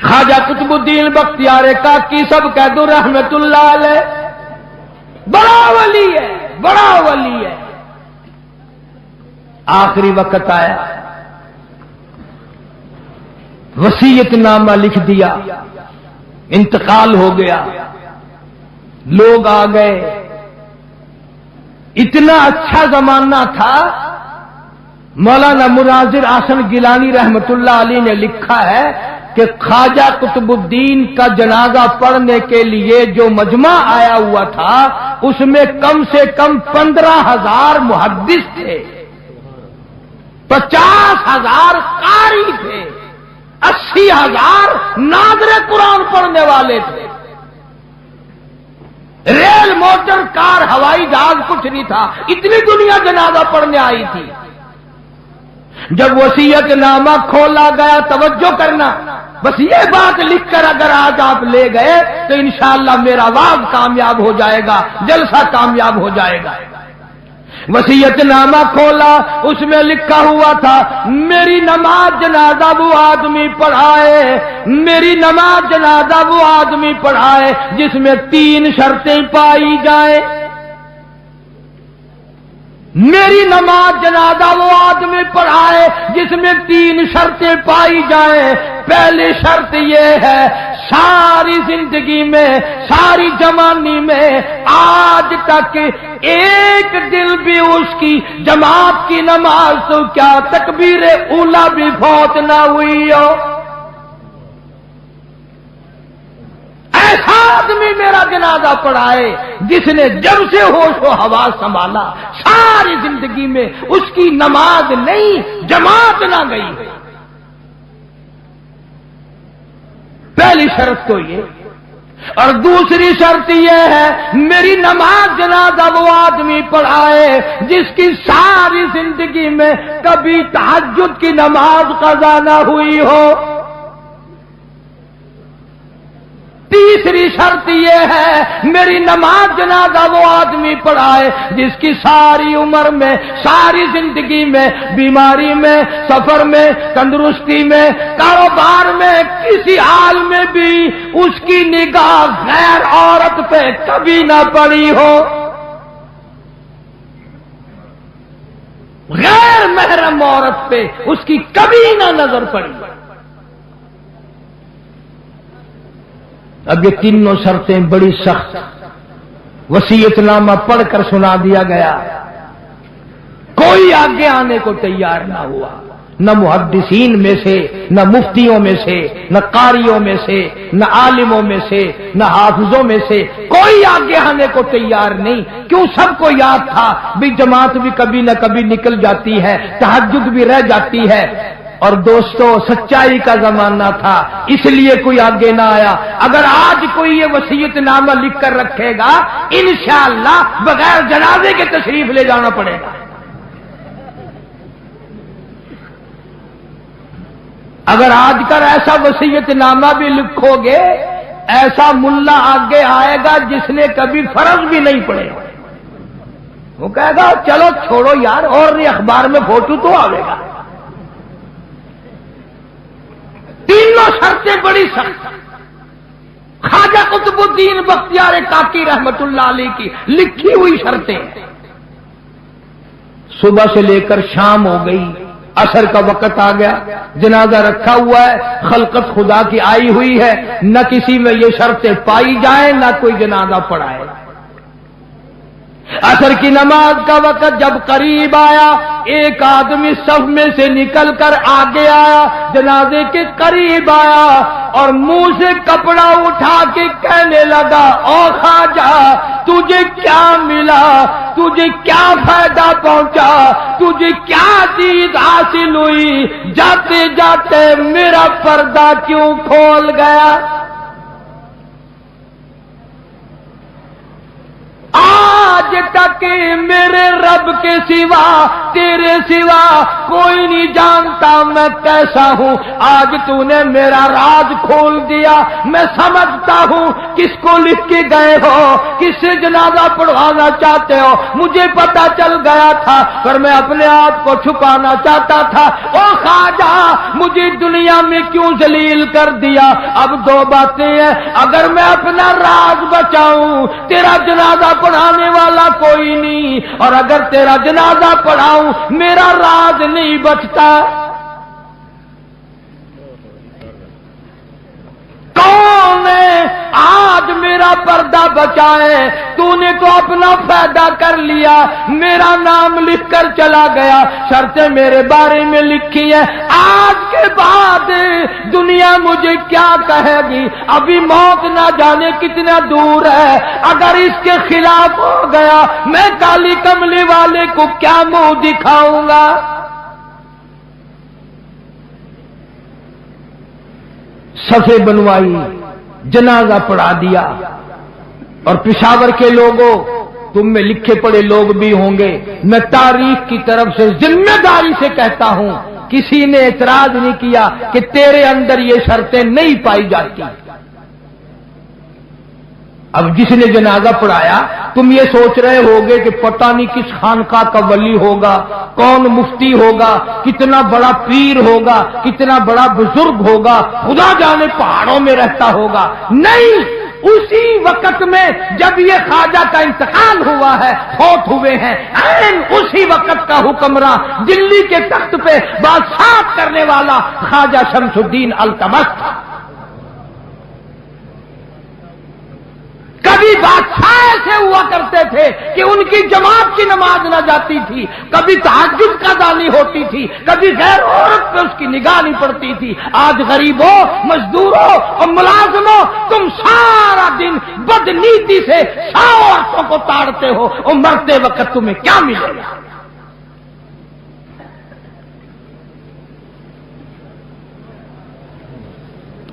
خواجہ قطب الدین بختیار کاکی سب کہہ دو رحمت اللہ علیہ، بڑا ولی ہے، بڑا ولی ہے۔ آخری وقت آیا، وصیت نامہ لکھ دیا، انتقال ہو گیا، لوگ آ گئے۔ اتنا اچھا زمانہ تھا، مولانا مناظر احسن گیلانی رحمت اللہ علیہ نے لکھا ہے کہ خواجہ قطب الدین کا جنازہ پڑھنے کے لیے جو مجمع آیا ہوا تھا اس میں کم سے کم 15,000 محدث تھے، 50,000 قاری تھے، 80,000 ناظر قرآن پڑھنے والے تھے۔ ریل، موٹر، کار، ہوائی جہاز کچھ نہیں تھا، اتنی دنیا جنازہ پڑھنے آئی تھی۔ جب وصیت نامہ کھولا گیا، توجہ کرنا، بس یہ بات لکھ کر اگر آج آپ لے گئے تو انشاءاللہ میرا وعظ کامیاب ہو جائے گا، جلسہ کامیاب ہو جائے گا۔ وصیت نامہ کھولا، اس میں لکھا ہوا تھا میری نماز جنازہ وہ آدمی پڑھائے، میری نماز جنازہ وہ آدمی پڑھائے جس میں 3 شرطیں پائی جائیں۔ میری نماز جنازہ وہ آدمی پڑھائے جس میں 3 شرطیں پائی جائیں۔ پہلی شرط یہ ہے ساری زندگی میں، ساری جوانی میں آج تک ایک دن بھی اس کی جماعت کی نماز تو کیا تکبیر اولا بھی فوت نہ ہوئی ہو۔ ایسا آدمی میرا جنازہ پڑھائے جس نے جب سے ہوش و حواس سنبھالا ساری زندگی میں اس کی نماز نہیں، جماعت نہ گئی۔ پہلی شرط تو یہ، اور دوسری شرط یہ ہے میری نماز جنازہ وہ آدمی پڑھائے جس کی ساری زندگی میں کبھی تہجد کی نماز قضا نہ ہوئی ہو۔ تیسری شرط یہ ہے میری نماز جنازہ وہ آدمی پڑھائے جس کی ساری عمر میں، ساری زندگی میں، بیماری میں، سفر میں، تندرستی میں، کاروبار میں، کسی حال میں بھی اس کی نگاہ غیر عورت پہ کبھی نہ پڑی ہو، غیر محرم عورت پہ اس کی کبھی نہ نظر پڑی۔ اب یہ تینوں شرطیں بڑی سخت، وصیت نامہ پڑھ کر سنا دیا گیا، کوئی آگے آنے کو تیار نہ ہوا، نہ محدثین میں سے، نہ مفتیوں میں سے، نہ قاریوں میں سے، نہ عالموں میں سے، نہ حافظوں میں سے، کوئی آگے آنے کو تیار نہیں۔ کیوں؟ سب کو یاد تھا بھی جماعت بھی کبھی نہ کبھی نکل جاتی ہے، تہجد بھی رہ جاتی ہے، اور دوستو سچائی کا زمانہ تھا اس لیے کوئی آگے نہ آیا۔ اگر آج کوئی یہ وصیت نامہ لکھ کر رکھے گا انشاءاللہ بغیر جنازے کے تشریف لے جانا پڑے گا۔ اگر آج کر ایسا وصیت نامہ بھی لکھو گے، ایسا ملا آگے آئے گا جس نے کبھی فرض بھی نہیں پڑے، وہ کہے گا چلو چھوڑو یار، اور نہیں اخبار میں فوٹو تو آئے گا۔ تینوں شرطیں بڑی سخت، خواجہ قطب الدین بختیار کاکی رحمت اللہ علیہ کی لکھی ہوئی شرطیں۔ صبح سے لے کر شام ہو گئی، عصر کا وقت آ گیا، جنازہ رکھا ہوا ہے، خلقت خدا کی آئی ہوئی ہے، نہ کسی میں یہ شرطیں پائی جائیں، نہ کوئی جنازہ پڑھائے۔ عصر کی نماز کا وقت جب قریب آیا، ایک آدمی صف میں سے نکل کر آگے آیا، جنازے کے قریب آیا اور منہ سے کپڑا اٹھا کے کہنے لگا او خواجہ تجھے کیا ملا، تجھے کیا فائدہ پہنچا، تجھے کیا چیز حاصل ہوئی، جاتے جاتے میرا پردہ کیوں کھول گیا۔ آج تک میرے رب کے سوا تیرے سوا کوئی نہیں جانتا میں کیسا ہوں. آج تو نے میرا راز کھول دیا. میں سمجھتا ہوں کس کو لکھ کے گئے ہو, کس سے جنازہ پڑھوانا چاہتے ہو. مجھے پتا چل گیا تھا پر میں اپنے آپ کو چھپانا چاہتا تھا. او خواجہ مجھے دنیا میں کیوں ذلیل کر دیا. اب دو باتیں ہیں, اگر میں اپنا راز بچاؤں تیرا جنازہ پڑھانے والا کوئی نہیں, اور اگر تیرا جنازہ پڑھاؤں میرا راز نہیں بچتا. کون ہے آج میرا پردہ بچائے؟ تو نے تو اپنا فائدہ کر لیا, میرا نام لکھ کر چلا گیا, شرطیں میرے بارے میں لکھی ہے. آج کے بعد دنیا مجھے کیا کہے گی؟ ابھی موت نہ جانے کتنا دور ہے. اگر اس کے خلاف ہو گیا میں کالی کملی والے کو کیا منہ دکھاؤں گا؟ صفے بنوائی, جنازہ پڑھا دیا. اور پشاور کے لوگوں, تم میں لکھے پڑے لوگ بھی ہوں گے, میں تاریخ کی طرف سے ذمہ داری سے کہتا ہوں کسی نے اعتراض نہیں کیا کہ تیرے اندر یہ شرطیں نہیں پائی جاتی. اب جس نے جنازہ پڑھایا تم یہ سوچ رہے ہوگے کہ پتہ نہیں کس خانقاہ کا ولی ہوگا, کون مفتی ہوگا, کتنا بڑا پیر ہوگا, کتنا بڑا بزرگ ہوگا, خدا جانے پہاڑوں میں رہتا ہوگا. نہیں, اسی وقت میں جب یہ خواجہ کا انتقال ہوا ہے, فوت ہوئے ہیں, اسی وقت کا حکمراں دلی کے تخت پہ بادشاہ کرنے والا خواجہ شمس الدین التمش تھا. کبھی بادشاہ ایسے ہوا کرتے تھے کہ ان کی جماعت کی نماز نہ جاتی تھی, کبھی تہجد قضا نہیں ہوتی تھی, کبھی غیر عورت پہ اس کی نگاہ نہیں پڑتی تھی. آج غریبوں, مزدوروں اور ملازموں تم سارا دن بدنیتی سے 100 عورتوں کو تاڑتے ہو, اور مرتے وقت تمہیں کیا ملے گا؟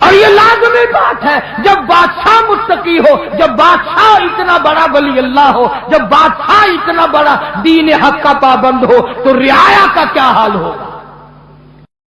اور یہ لازمی بات ہے جب بادشاہ متقی ہو, جب بادشاہ اتنا بڑا ولی اللہ ہو, جب بادشاہ اتنا بڑا دین حق کا پابند ہو, تو رعایا کا کیا حال ہوگا؟